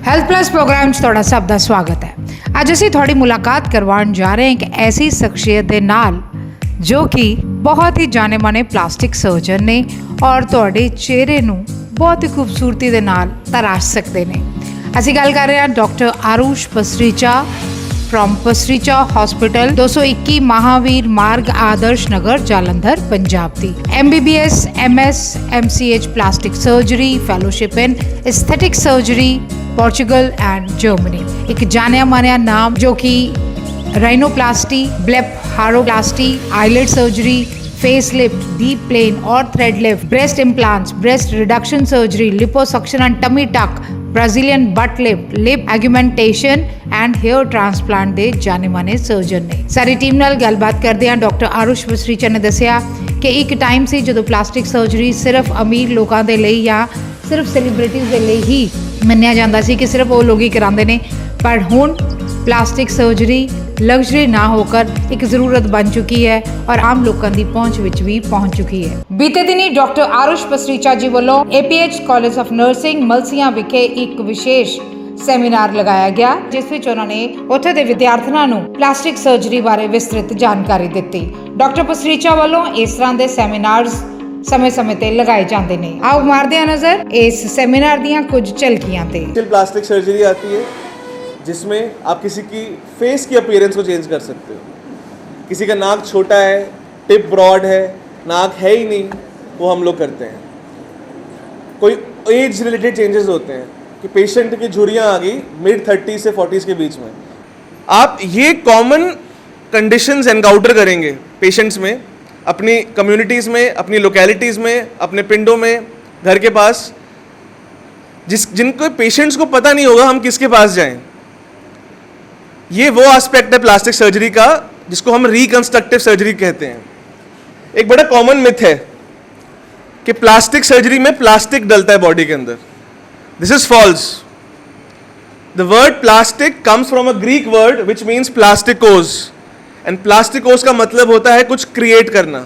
Health plus programme 'ਚ ਤੁਹਾਡਾ ਸਭ ਦਾ ਸਵਾਗਤ ਹੈ। ਅੱਜ ਅਸੀਂ ਤੁਹਾਡੀ ਮੁਲਾਕਾਤ ਕਰਵਾਉਣ ਜਾ ਰਹੇ ਹਾਂ ਇੱਕ ਐਸੀ ਸ਼ਖਸੀਅਤ ਦੇ ਨਾਲ ਜੋ ਕਿ ਬਹੁਤ ਹੀ ਜਾਣੇ ਮਾਣੇ ਪਲਾਸਟਿਕ ਸਰਜਨ ਨੇ ਔਰ ਤੁਹਾਡੇ ਚਿਹਰੇ ਨੂੰ ਬਹੁਤ ਹੀ ਖੂਬਸੂਰਤੀ ਦੇ ਨਾਲ ਤਰਾਸ਼ ਸਕਦੇ ਨੇ। ਅਸੀਂ ਗੱਲ ਕਰ ਰਹੇ ਹਾਂ doctor Aarush Pasricha from Pasricha hospital 221 Mahavir Marg Adarsh Nagar Jalandhar Punjab दी MBBS MS MCH plastic surgery fellowship in aesthetic surgery Portugal and Germany. एक जानिया मानिया नाम जो कि rhinoplasty blepharoplasty eyelid surgery face lift deep plane और thread lift breast implants breast reduction surgery liposuction and tummy tuck Brazilian butt lip augmentation and hair transplant दे जाने माने सर्जन ने। सारी टीम नाल गलबात करदे हां डॉक्टर आरुष पसरीचा ने दस्सिया कि एक टाइम सी जदों प्लास्टिक सर्जरी सिर्फ अमीर लोगों के लिए या सिर्फ सैलीब्रिटीज़ के लिए ही मन्निया जाता सी कि सिर्फ वो लोग ही करांदे ने, पर हुण प्लास्टिक सर्जरी लग्जरी ना होकर एक ज़रूरत बन चुकी है और आम लोगों की पहुँच विच भी पहुँच चुकी है। बीते दिनी डॉक्टर आरुष पसरीचा जी वालों APH college of nursing Malsian विखे एक विशेष सैमीनार लगाया गया जिस विच उन्होंने उत्थे दे विद्यार्थियों नूं प्लास्टिक सर्जरी बारे विस्तृत जानकारी दी। डॉक्टर पसरीचा वालों इस तरह के सैमीनार्स समय समय ते लगाए जाते हैं। आओ मारदे हां नज़र इस सैमीनार दियां कुछ झलकियां ते। प्लास्टिक सर्जरी आती है जिसमें आप किसी की फेस की अपीयरेंस को चेंज कर सकते हो। किसी का नाक छोटा है, टिप ब्रॉड है, नाक है ही नहीं, वो हम लोग करते हैं। कोई एज रिलेटेड चेंजेस होते हैं कि पेशेंट की झुर्रियाँ आ गई mid-30s से 40s के बीच में। आप ये कॉमन कंडीशंस एनकाउंटर करेंगे पेशेंट्स में, अपनी कम्युनिटीज़ में, अपनी लोकेलिटीज़ में, अपने पिंडों में, घर के पास, जिनको पेशेंट्स को पता नहीं होगा हम किसके पास जाएं। ये वो एस्पेक्ट है प्लास्टिक सर्जरी का जिसको हम रिकंस्ट्रक्टिव सर्जरी कहते हैं। एक बड़ा कॉमन मिथ है कि प्लास्टिक सर्जरी में प्लास्टिक डलता है बॉडी के अंदर। This is false. The word plastic comes from a Greek word which means plastikos, and plastikos का मतलब होता है कुछ क्रिएट करना।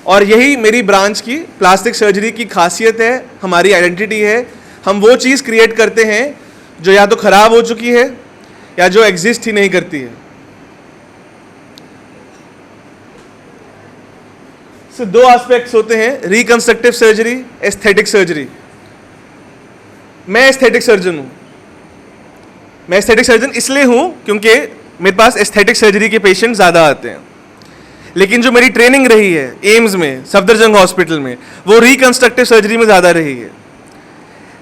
और यही मेरी ब्रांच की प्लास्टिक सर्जरी की खासियत है, हमारी आइडेंटिटी है। हम वो चीज़ क्रिएट करते हैं जो या तो खराब हो चुकी है या जो एग्जिस्ट ही नहीं करती है। दो एस्पेक्ट्स होते हैं, रिकंस्ट्रक्टिव सर्जरी, एस्थेटिक सर्जरी। मैं एस्थेटिक सर्जन हूँ। मैं एस्थेटिक सर्जन इसलिए हूँ क्योंकि मेरे पास एस्थेटिक सर्जरी के पेशेंट ज़्यादा आते हैं, लेकिन जो मेरी ट्रेनिंग रही है एम्स में, सफदरजंग हॉस्पिटल में, वो रिकंस्ट्रक्टिव सर्जरी में ज़्यादा रही है।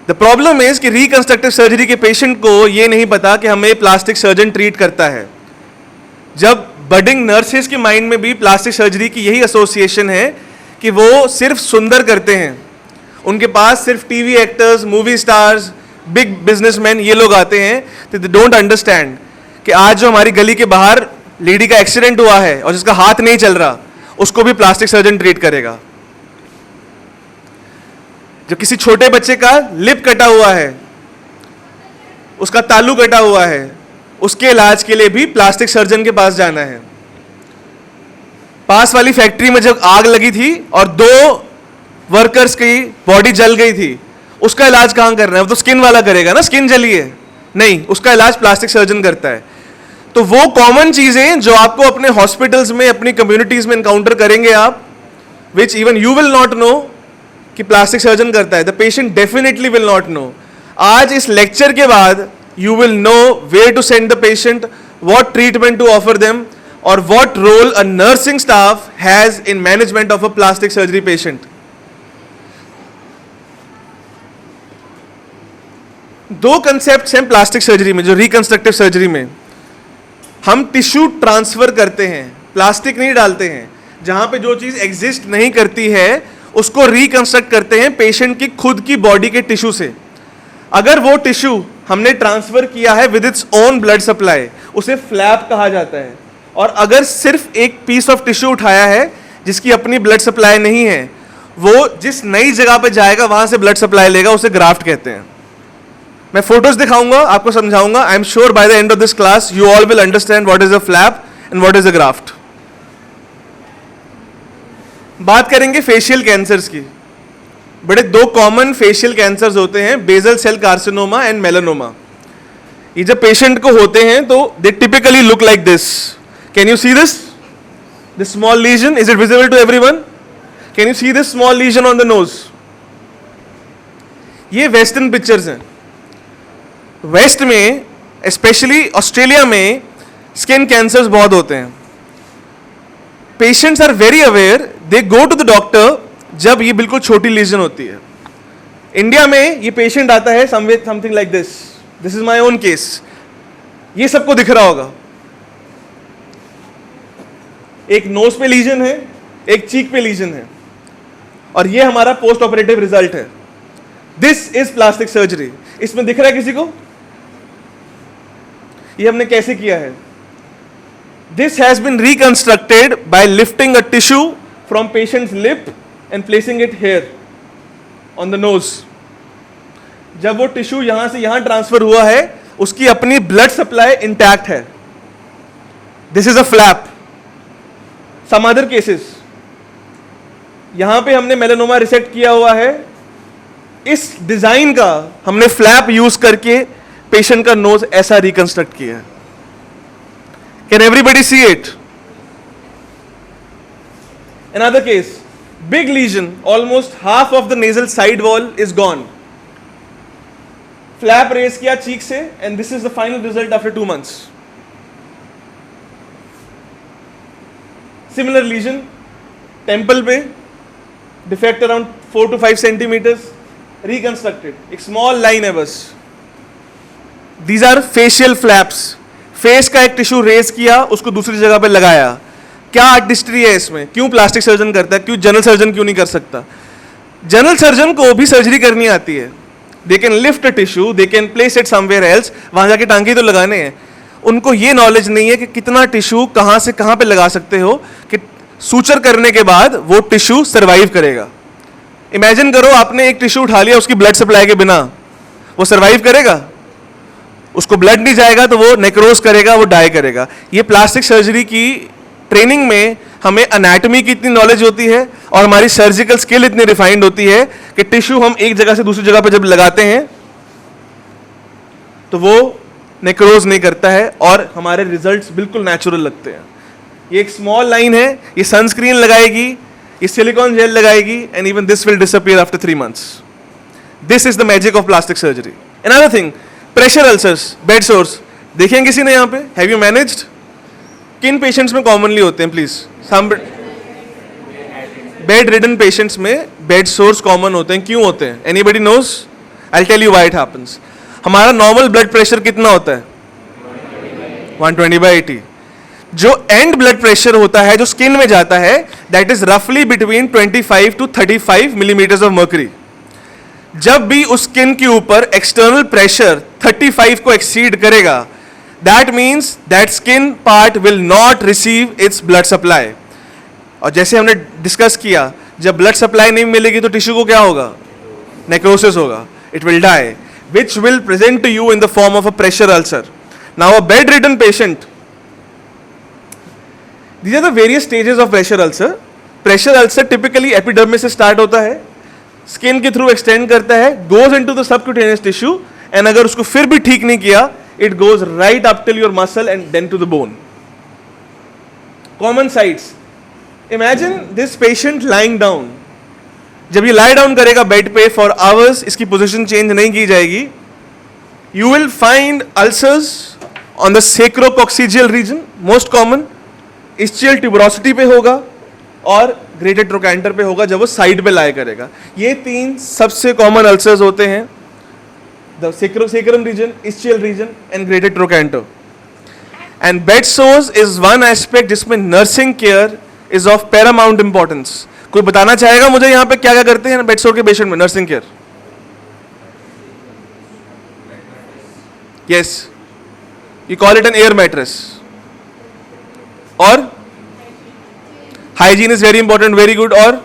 द प्रॉब्लम इज कि रिकंस्ट्रक्टिव सर्जरी के पेशेंट को ये नहीं पता कि हमें प्लास्टिक सर्जन ट्रीट करता है। जब बडिंग नर्सेज के माइंड में भी प्लास्टिक सर्जरी की यही एसोसिएशन है कि वो सिर्फ सुंदर करते हैं, उनके पास सिर्फ TV actors, movie stars, big businessman ये लोग आते हैं, तो दे डोंट अंडरस्टैंड कि आज जो हमारी गली के बाहर लेडी का एक्सीडेंट हुआ है और जिसका हाथ नहीं चल रहा, उसको भी प्लास्टिक सर्जन ट्रीट करेगा। जो किसी छोटे बच्चे का लिप कटा हुआ है, उसका तालू कटा हुआ है, उसके इलाज के लिए भी प्लास्टिक सर्जन के पास जाना है। पास वाली फैक्ट्री में जब आग लगी थी और 2 वर्कर्स की बॉडी जल गई थी, उसका इलाज कहाँ करना है? वो तो स्किन वाला करेगा ना, स्किन जली है, नहीं, उसका इलाज प्लास्टिक सर्जन करता है। तो वो कॉमन चीजें जो आपको अपने हॉस्पिटल्स में, अपनी कम्युनिटीज में एनकाउंटर करेंगे आप, which even you will not know कि प्लास्टिक सर्जन करता है, the patient definitely will not know. आज इस लेक्चर के बाद you will know where to send the patient, what treatment to offer them, और what role a nursing staff has in management of a plastic surgery patient. दो concepts हैं plastic surgery में, जो reconstructive surgery में हम tissue transfer करते हैं, plastic नहीं डालते हैं। जहां पे जो चीज एग्जिस्ट नहीं करती है उसको रिकंस्ट्रक्ट करते हैं पेशेंट की खुद की बॉडी के टिश्यू से। अगर वो टिश्यू हमने ट्रांसफर किया है with its own blood supply, उसे फ्लैप कहा जाता है। और अगर सिर्फ एक पीस ऑफ टिश्यू उठाया है जिसकी अपनी ब्लड सप्लाई नहीं है, वो जिस नई जगह पे जाएगा वहां से ब्लड सप्लाई लेगा, उसे ग्राफ्ट कहते हैं। मैं फोटोज दिखाऊंगा, आपको समझाऊंगा। I am sure by the end of this class you all will understand what is a flap and what is a graft. बात करेंगे फेशियल कैंसर्स की। बड़े 2 कॉमन फेशियल कैंसर्स होते हैं, basal cell carcinoma and melanoma. ये जब patient को होते हैं तो they typically look like this. Can you see this small lesion? Is it visible to everyone? Can you see this small lesion on the nose? ये western pictures हैं. West में specially Australia में skin cancers बहुत होते हैं. Patients are very aware, they go to the doctor जब ये बिल्कुल छोटी लीजन होती है. इंडिया में ये पेशेंट आता है something like this. This is my own case. ये सबको दिख रहा होगा. एक नोज पे लीजन है, एक चीक पे लीजन है, और ये हमारा पोस्ट ऑपरेटिव रिजल्ट है. This is plastic surgery. इसमें दिख रहा है किसी को? ये हमने कैसे किया है? This has been reconstructed by lifting a tissue from patient's lip and placing it here on the nose. जब वो टिश्यू यहां से यहां ट्रांसफर हुआ है, उसकी अपनी ब्लड सप्लाई इंटैक्ट है. This is a flap. Some other cases, यहां पे हमने मेलानोमा रिसेक्ट किया हुआ है. इस डिजाइन का हमने फ्लैप यूज करके पेशेंट का नोज ऐसा रिकंस्ट्रक्ट किया है. Can everybody see it? Another case, big lesion, almost half of the nasal side wall is gone. Flap raise किया cheek से, and this is the final result after 2 months. Similar lesion, temple पे, defect around 4 to 5 centimeters, reconstructed. एक small line है बस. These are facial flaps. Face का एक tissue raise किया, उसको दूसरी जगह पे लगाया. क्या आर्टिस्ट्री है इसमें? क्यों प्लास्टिक सर्जन करता है? क्यों जनरल सर्जन क्यों नहीं कर सकता? जनरल सर्जन को भी सर्जरी करनी आती है. They can lift a tissue, they can place it somewhere else. वहां जाके टांगे तो लगाने हैं. उनको ये नॉलेज नहीं है कि कितना टिश्यू कहां से कहां पे लगा सकते हो कि सूचर करने के बाद वो टिश्यू सर्वाइव करेगा. इमेजिन करो आपने एक टिश्यू उठा लिया उसकी ब्लड सप्लाई के बिना, वो सर्वाइव करेगा? उसको ब्लड नहीं जाएगा तो वो नेक्रोज करेगा, वो डाई करेगा. ये प्लास्टिक सर्जरी की ट्रेनिंग में हमें एनाटॉमी की इतनी नॉलेज होती है और हमारी सर्जिकल स्किल इतनी रिफाइंड होती है कि टिश्यू हम एक जगह से दूसरी जगह पर जब लगाते हैं तो वो नेक्रोज नहीं करता है और हमारे रिजल्ट्स बिल्कुल नेचुरल लगते हैं. ये एक स्मॉल लाइन है, ये सनस्क्रीन लगाएगी, ये सिलिकॉन जेल लगाएगी, and even this will disappear after 3 months. This is the magic of plastic surgery. Another thing, pressure ulcers, bed sores. देखें किसी ने यहाँ पे? Have you managed? किन पेशेंट्स में कॉमनली होते हैं please? Some bedridden patients में बेड सोर्स कॉमन होते हैं. क्यों होते हैं? Anybody knows? I will tell you why it happens. हमारा नॉर्मल ब्लड प्रेशर कितना होता है? 120/80. जो एंड ब्लड प्रेशर होता है जो स्किन में जाता है, दैट इज रफली between 25 to 35 millimeters of mercury. जब भी उस स्किन के ऊपर एक्सटर्नल प्रेशर 35 को एक्सीड करेगा, that means that skin part will not receive its blood supply. और जैसे हमने डिस्कस किया, जब ब्लड सप्लाई नहीं मिलेगी तो टिश्यू को क्या होगा? नेक्रोसिस होगा. It will die, which will present to you in the form of a pressure ulcer. Now a bedridden patient, these are the various stages of pressure ulcer. Pressure ulcer typically epidermis से start होता है, skin के through extend करता है, goes into the subcutaneous tissue, and अगर उसको फिर भी ठीक नहीं किया, it goes right up till your muscle and then to the bone. Common sites, imagine this patient lying down. जब ये लाई डाउन करेगा बेड पे फॉर आवर्स, इसकी पोजीशन चेंज नहीं की जाएगी, you will find ulcers on the sacrococcygeal region, most common. Ischial tuberosity पे होगा और ग्रेटेड ट्रोकैंटर पे होगा जब वो साइड पे लाए करेगा. ये 3 सबसे कॉमन अल्सर्स होते हैं, the sacrum region, ischial region and greater trochanter. And bed sores is one aspect जिसमें nursing care is of paramount importance. कोई बताना चाहेगा मुझे यहाँ पे क्या क्या करते हैं बेड सोर के पेशेंट में? Nursing care, yes, you call it an air mattress. और hygiene is very important, very good. और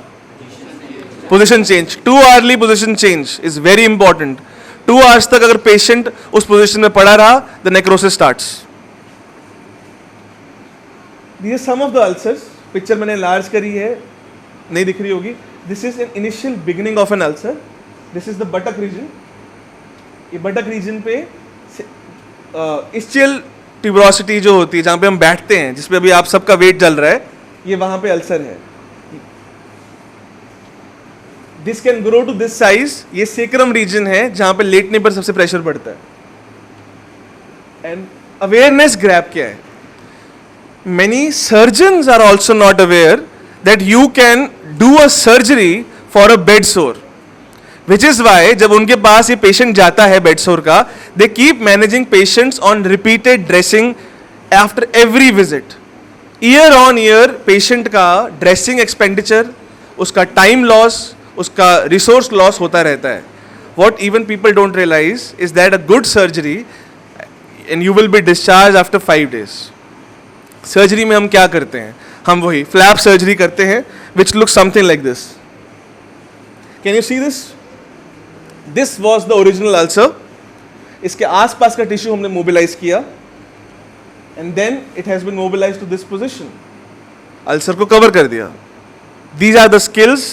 position change, too early position change is very important. 2 hours तक अगर patient उस position में पड़ा रहा, the necrosis starts. These are some of the ulcers. Picture मैंने large करी है, नहीं दिख रही होगी. This is an initial beginning of an ulcer. This is the buttock region. ये buttock region पे ischial tuberosity जो होती है, जहाँ पे हम बैठते हैं, जिसपे अभी आप सबका वेट चल रहा है, ये वहाँ पे अल्सर है. This can grow to this size. ये sacrum region है जहाँ पे लेटने पर सबसे प्रेशर पड़ता है. And awareness grab क्या है? Many surgeons are also not aware that you can do a surgery for a bed sore, which is why जब उनके पास ये पेशेंट जाता है बेड सोर का, they keep managing patients on repeated dressing after every visit. Year on year patient का dressing expenditure, उसका time loss, उसका रिसोर्स लॉस होता रहता है. What even people don't realize is that a good surgery and you will be discharged after 5 days. Surgery में हम क्या करते हैं? हम वही फ्लैप सर्जरी करते हैं, which looks something like this. Can you see this? This was the original ulcer. इसके आसपास का टिश्यू हमने मोबिलाइज किया, and then it has been mobilized to this position. Ulcer को कवर कर दिया. These are the skills,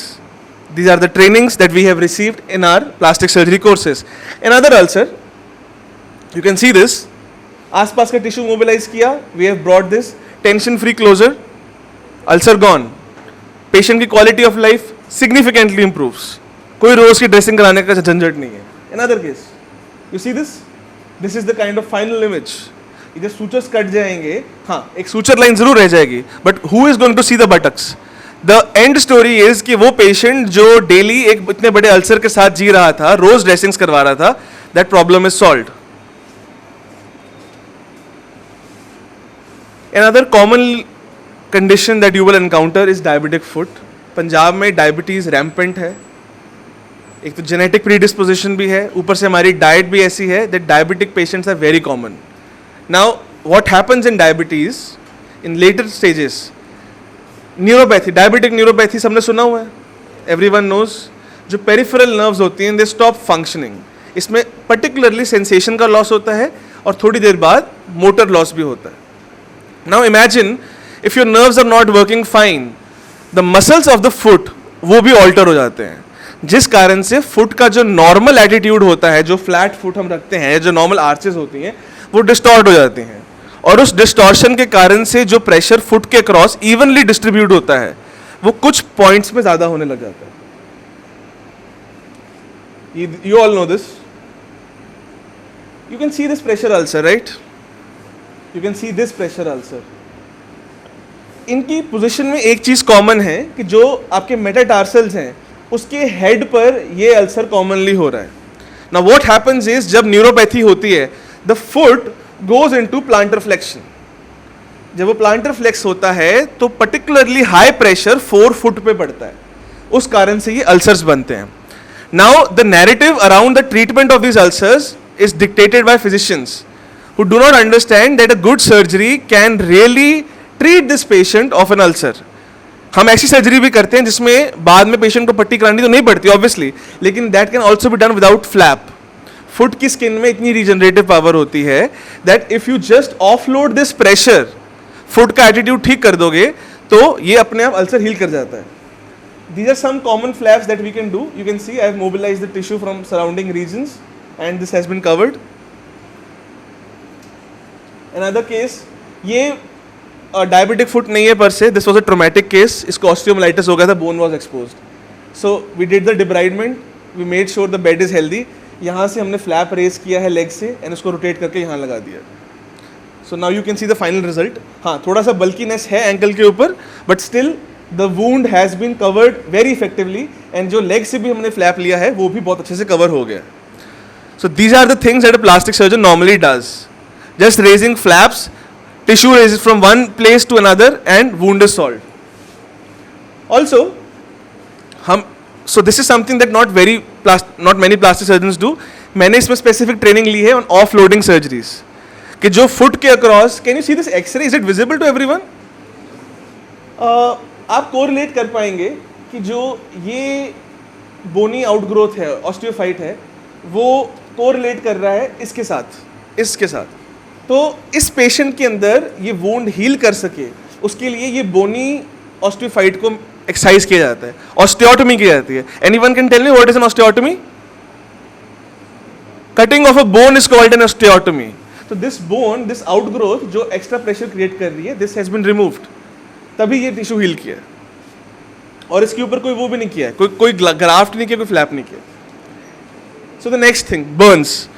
these are the trainings that we have received in our plastic surgery courses. Another ulcer, you can see this. आसपास का tissue mobilise किया, we have brought this tension free closure, ulcer gone. Patient की quality of life significantly improves. कोई रोज की dressing कराने का झंझट नहीं है. Another case, you see this? This is the kind of final image. इधर सूचर्स कट जाएंगे, हाँ एक सूचर लाइन जरूर रह जाएगी, but who is going to see the buttocks? The end story is कि वो पेशेंट जो डेली एक इतने बड़े अल्सर के साथ जी रहा था, रोज ड्रेसिंग्स करवा रहा था, that problem is solved. Another common condition that you will encounter is diabetic foot. Punjab में डायबिटीज रैम्पेंट है. एक तो जेनेटिक प्रीडिस्पोजिशन भी है, ऊपर से हमारी डाइट भी ऐसी है that diabetic patients are very common. Now what happens in diabetes in later stages? Neuropathy, diabetic neuropathy सबने सुना हुआ है, everyone knows. जो पेरिफेरल नर्व्स होती हैं, they stop functioning. इसमें पर्टिकुलरली सेंसेशन का लॉस होता है और थोड़ी देर बाद मोटर लॉस भी होता है. Now imagine if your nerves are not working fine, the muscles of the foot वो भी alter हो जाते हैं, जिस कारण से फुट का जो नॉर्मल एटीट्यूड होता है, जो फ्लैट फुट हम रखते हैं, जो नॉर्मल आर्चेस होती हैं, वो डिस्टॉर्ट हो जाती हैं. और उस डिस्टॉर्शन के कारण से जो प्रेशर फुट के क्रॉस इवनली डिस्ट्रीब्यूट होता है, वो कुछ पॉइंट्स में ज्यादा होने लग जाता है. You all know this. You can see this pressure ulcer, right? You can see this pressure ulcer. इनकी पोजीशन में एक चीज कॉमन है कि जो आपके मेटाटार्सल्स हैं, उसके हेड पर ये अल्सर कॉमनली हो रहा है. Now what happens is जब न्यूरोपैथी होती है, the foot goes into plantar flexion. जब वो प्लांटर फ्लेक्स होता है तो पर्टिकुलरली हाई प्रेशर 4 फुट पे पड़ता है, उस कारण से ये अल्सर्स बनते हैं. Now the narrative around the treatment of this ulcers is dictated bye physicians who do not understand that a good surgery can really treat this patient of an ulcer. हम ऐसी सर्जरी भी करते हैं जिसमें बाद में पेशेंट को पट्टी करानी तो नहीं पड़ती ऑब्वियसली, लेकिन that can also be done without flap. Foot की स्किन में इतनी रीजनरेटिव पावर होती है that if you just offload this pressure, foot का एटीट्यूड ठीक कर दोगे तो ये अपने आप अल्सर हील कर जाता है. These are some common flaps that we can do. You can see I have mobilized the tissue from surrounding regions and this has been covered. Another case, ये डायबिटिक फुट नहीं है per se, this was a traumatic case. इसको osteomyelitis हो गया था, bone was exposed. So we did the debridement, we made sure the bed is healthy. यहाँ से हमने फ्लैप रेज किया है लेग से एंड उसको रोटेट करके यहाँ लगा दिया. So now you can see the final result. हाँ, थोड़ा सा बल्कीनेस है एंकल के ऊपर, but still the wound has been covered very effectively and जो लेग से भी हमने फ्लैप लिया है वो भी बहुत अच्छे से कवर हो गया. So these are the things that a plastic surgeon normally does. Just raising flaps, tissue raises from one place to another and wound is solved. Also, so this is something that not many plastic surgeons do. मैंने इसमें specific training ली है on offloading surgeries. कि जो foot के across, can you see this X-ray? Is it visible to everyone? आप correlate कर पाएंगे कि जो ये bony outgrowth है, osteophyte है, वो correlate कर रहा है इसके साथ. तो इस पेशेंट के अंदर ये वुंड हील कर सके, उसके लिए ये बोनी ऑस्टियोफाइट को एक्सरसाइज किया जाता है, ऑस्टियोटोमी की जाती है. Anyone can tell me what is an osteotomy? Cutting of a bone is called an osteotomy. तो दिस बोन, दिस आउटग्रोथ जो एक्स्ट्रा प्रेशर क्रिएट कर रही है, दिस हैज बीन रिमूव्ड, तभी ये टिश्यू हील किया और इसके ऊपर कोई वो भी नहीं किया है, कोई ग्राफ्ट नहीं किया, कोई फ्लैप नहीं किया. So the next thing, burns.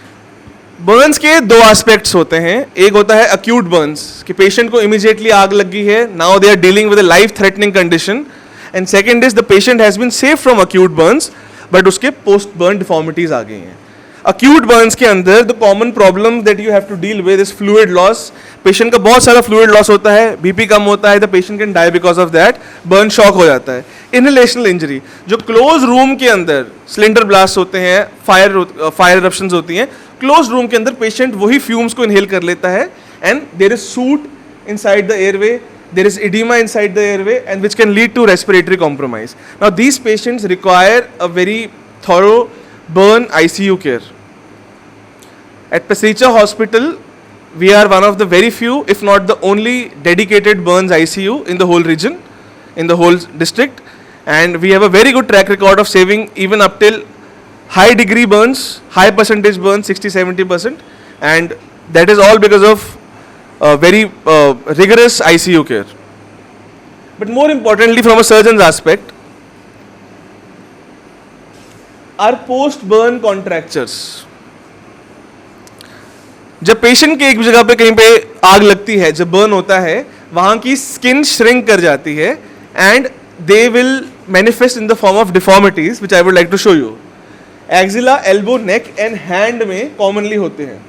Burns के दो एस्पेक्ट्स होते हैं. एक होता है अक्यूट बर्न्स कि पेशेंट को इमीडिएटली आग लगी है, now they are dealing with a life threatening condition. And second is the patient has been safe from acute burns but उसके पोस्ट बर्न डिफॉर्मिटीज आ गई हैं. अक्यूट बर्न्स के अंदर the common problem that you have to deal with is fluid loss. Patient का बहुत सारा fluid loss होता है, बीपी कम होता है, the patient can die because of that, burn shock हो जाता है. इनहेलेशनल इंजरी, जो क्लोज रूम के अंदर सिलेंडर ब्लास्ट होते हैं, फायर इरप्शंस होती हैं, क्लोज रूम के अंदर पेशेंट वही फ्यूम्स को इनहेल कर लेता है and there is soot inside the airway, there is edema inside the airway and which can lead to respiratory compromise. Now these patients require a very thorough burn ICU care. At Pasricha Hospital, we are one of the very few, if not the only dedicated burns ICU in the whole region, in the whole district, and we have a very good track record of saving even up till high degree burns, high percentage burns, 60-70%, and that is all because of very rigorous ICU care. But more importantly, from a surgeon's aspect, are post-burn contractures. जब patient के एक जगह पे कहीं पे आग लगती है, जब बर्न होता है, वहाँ की स्किन श्रिंक कर जाती है and they will manifest in the form of deformities, which I would like to show you. Axilla, elbow, neck and hand में commonly होते हैं.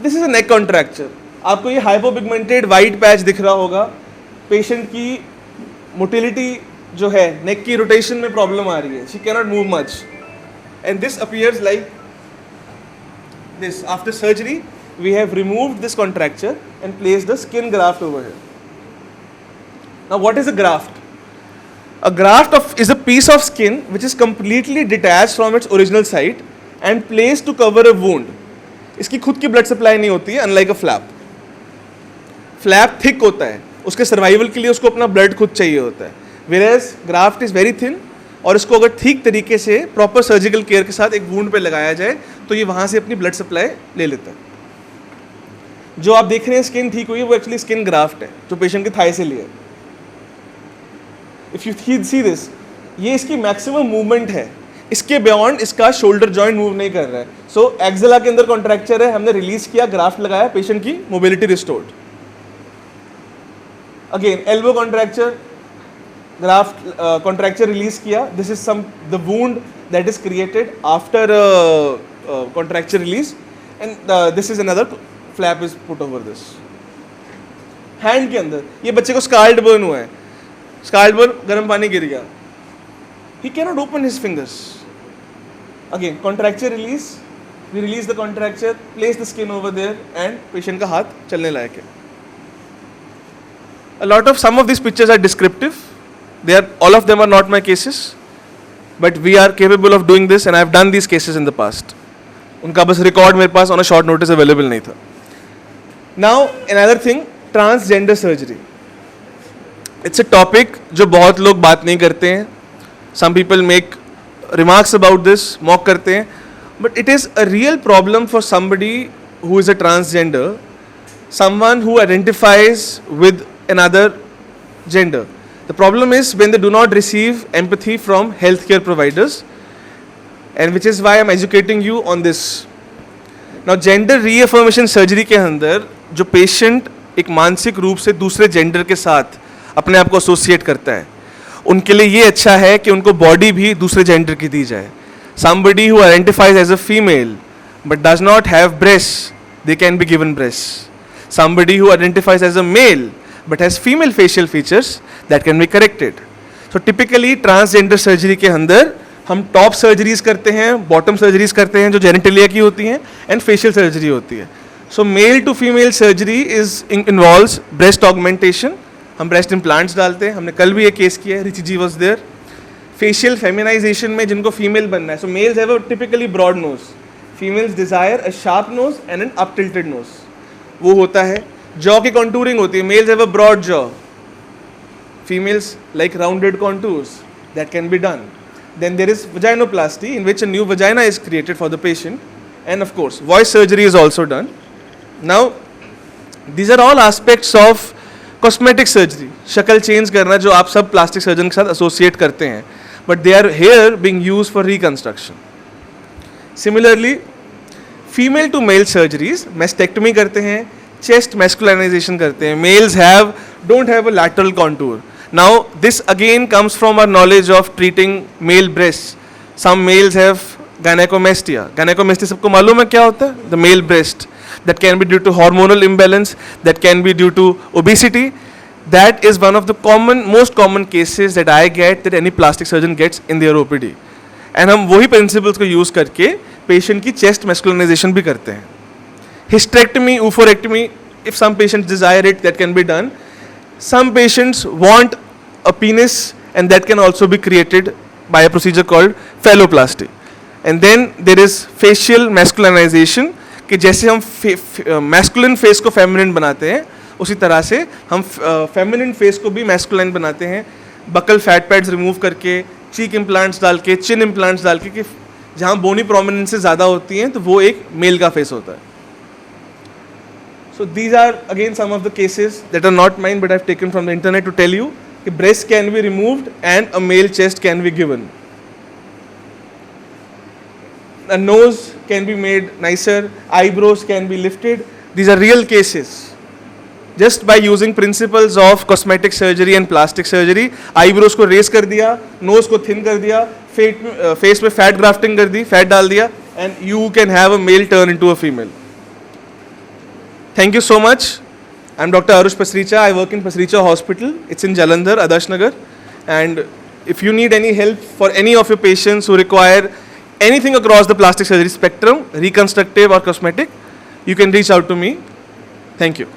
This is a neck contracture. आपको ये हाइपोपिगमेंटेड वाइट पैच दिख रहा होगा. पेशेंट की motility जो है, नेक की रोटेशन में प्रॉब्लम आ रही है, she can not move much and this appears like this. After surgery we have removed this contracture and placed the skin graft over here. Now what is a graft? A graft is a piece of skin which is completely detached from its original site and placed to cover a wound. इसकी खुद की blood supply नहीं होती है, unlike a flap. Flap thick होता है, उसके survival के लिए उसको अपना ब्लड खुद चाहिए होता है. Whereas graft is very thin और इसको अगर ठीक तरीके से प्रॉपर सर्जिकल केयर के साथ एक वूंड पे लगाया जाए तो ये वहाँ से अपनी ब्लड सप्लाई ले लेता है. जो आप देख रहे हैं स्किन ठीक हुई है, वो एक्चुअली स्किन ग्राफ्ट है जो पेशेंट के थाई से लिया. इफ यू सी दिस, ये इसकी मैक्सिमम मूवमेंट है, इसके बियॉन्ड इसका शोल्डर जॉइंट मूव नहीं कर रहा है. सो एक्सिला के अंदर कॉन्ट्रैक्चर है, हमने रिलीज किया, ग्राफ्ट लगाया, पेशेंट की mobility restored. Again elbow contracture, graft contracture release किया. This is some the wound that is created after contracture release and this is another flap is put over this. Hand के अंदर ये बच्चे को scarred burn हुआ है, scarred burn, गर्म पानी गिर गया, he cannot open his fingers. Again contracture release, we release the contracture, place the skin over there and patient का हाथ चलने लायक है. A lot of some of these pictures are descriptive. They are, all of them are not my cases, but we are capable of doing this and I have done these cases in the past. उनका बस record मेरे पास on a short notice available नहीं था. Now another thing, transgender surgery. It's a topic जो बहुत लोग बात नहीं करते हैं. Some people make remarks about this, mock करते हैं, but it is a real problem for somebody who is a transgender, someone who identifies with another gender. The problem is when they do not receive empathy from healthcare providers, and which is why I'm educating you on this. Now gender reaffirmation surgery के अंदर जो patient एक मानसिक रूप से दूसरे gender के साथ अपने आप को associate करता है, उनके लिए ये अच्छा है कि उनको बॉडी भी दूसरे जेंडर की दी जाए. Somebody who identifies as a female but does not have breasts, they can be given breasts. Somebody who identifies as a male but has female facial features, that can be corrected. So typically transgender surgery के अंदर हम top surgeries करते हैं, bottom surgeries करते हैं जो genitalia की होती हैं, एंड फेशियल सर्जरी होती है. So male to female surgery involves breast augmentation. हम ब्रेस्ट इम्प्लांट्स डालते हैं, हमने कल भी एक केस किया है, Richie ji was there. Facial feminization में जिनको फीमेल बनना है, so males have a typically broad nose, females desire a sharp nose and an up tilted nose. वो होता है. जॉ की कॉन्टूरिंग होती है, males have a broad jaw, females like rounded contours, that can be done. Then there is vaginoplasty, in which a new vagina is created for the patient, and of course voice surgery is also done. Now these are all aspects of cosmetic surgery, शक्ल change करना जो आप सब plastic surgeon के साथ associate करते हैं, but they are here being used for reconstruction. Similarly female to male surgeries, mastectomy करते हैं, चेस्ट मैस्कुलिनाइजेशन करते हैं. Males don't have a lateral contour. Now this again comes from our knowledge of treating male breasts. Some males have gynecomastia. Gynecomastia सबको मालूम है क्या होता है? The male breast. That can be due to hormonal imbalance, that can be due to obesity. That is one of the most common cases that I get, that any plastic surgeon gets in their OPD. And हम वही principles को use करके patient की chest masculinization भी करते हैं. Hysterectomy, oophorectomy, if some patients desire it, that can be done. Some patients want a penis, and that can also be created by a procedure called phalloplasty. And then there is facial masculinization, कि जैसे हम masculine face को feminine बनाते हैं, उसी तरह से हम feminine face को भी masculine बनाते हैं, buccal fat pads remove करके, cheek implants डाल के, chin implants डाल के, कि जहाँ bony prominence ज़्यादा होती हैं तो वो एक male का face होता है. So these are again some of the cases that are not mine, but I've taken from the internet to tell you that breast can be removed and a male chest can be given. A nose can be made nicer, eyebrows can be lifted. These are real cases. Just by using principles of cosmetic surgery and plastic surgery, eyebrows को raise कर दिया, nose को thin कर दिया, face में fat grafting कर दी, fat डाल दिया, and you can have a male turn into a female. Thank you so much. I'm Dr. Arush Pasricha. I work in Pasricha Hospital. It's in Jalandhar, Adarsh Nagar. And if you need any help for any of your patients who require anything across the plastic surgery spectrum, reconstructive or cosmetic, you can reach out to me. Thank you.